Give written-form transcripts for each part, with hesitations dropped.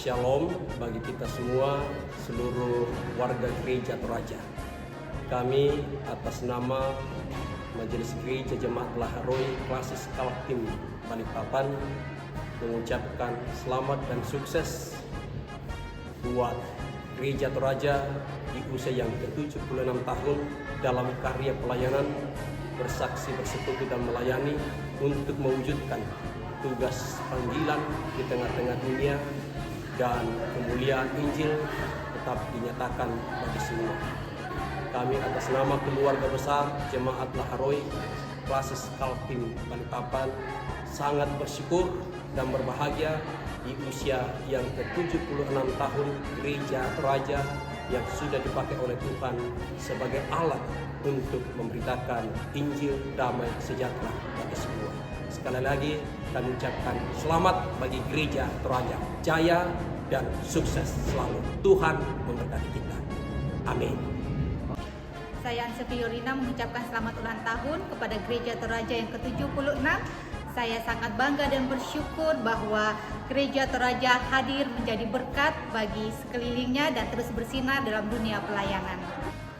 Shalom bagi kita semua, seluruh warga Gereja Toraja. Kami atas nama Majelis Gereja Jemaat Laharoi Klasis Kaltim Balikpapan mengucapkan selamat dan sukses buat Gereja Toraja di usia yang ke-76 tahun dalam karya pelayanan, bersaksi, bersekutu dan melayani untuk mewujudkan tugas panggilan di tengah-tengah dunia, dan kemuliaan Injil tetap dinyatakan bagi semua. Kami atas nama keluarga besar Jemaat Laharoi Klasis Kaltim Balikpapan sangat bersyukur dan berbahagia di usia yang ke-76 tahun Gereja Toraja yang sudah dipakai oleh Tuhan sebagai alat untuk memberitakan Injil damai sejahtera bagi semua. Sekali lagi kami ucapkan selamat bagi Gereja Toraja, jaya dan sukses selalu. Tuhan memberkati kita. Amin. Saya Ansefi Yorina mengucapkan selamat ulang tahun kepada Gereja Toraja yang ke-76. Saya sangat bangga dan bersyukur bahwa Gereja Toraja hadir menjadi berkat bagi sekelilingnya dan terus bersinar dalam dunia pelayanan.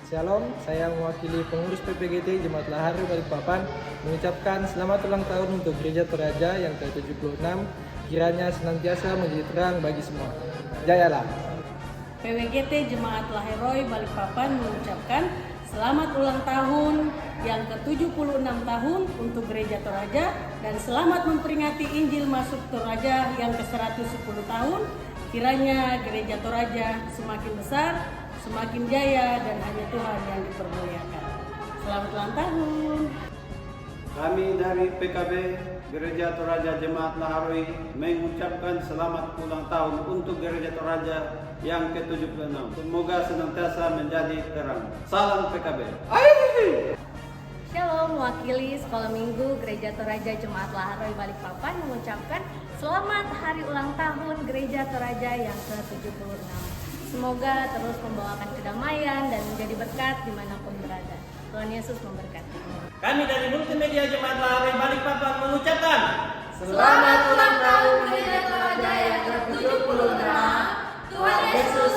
Shalom, saya mewakili pengurus PPGT Jemaat Laharoi Balikpapan mengucapkan selamat ulang tahun untuk Gereja Toraja yang ke-76. Kiranya senantiasa menjadi terang bagi semua. Jayalah. PWGT Jemaat Laharoi Balikpapan mengucapkan selamat ulang tahun yang ke-76 tahun untuk Gereja Toraja dan selamat memperingati Injil masuk Toraja yang ke-110 tahun. Kiranya Gereja Toraja semakin besar, semakin jaya, dan hanya Tuhan yang dipermuliakan. Selamat ulang tahun. Kami dari PKB Gereja Toraja Jemaat Laharoi mengucapkan selamat ulang tahun untuk Gereja Toraja yang ke-76. Semoga senantiasa menjadi terang. Salam PKB. Shalom, mewakili Sekolah Minggu Gereja Toraja Jemaat Laharoi Balikpapan mengucapkan selamat hari ulang tahun Gereja Toraja yang ke-76. Semoga terus membawakan kedamaian dan menjadi berkat dimanapun berada. Tuhan Yesus memberkati. Kami dari Multimedia Jemaat Laharoi Balikpapan mengucapkan selamat ulang tahun Gereja Toraja yang ke-76. Tuhan Yesus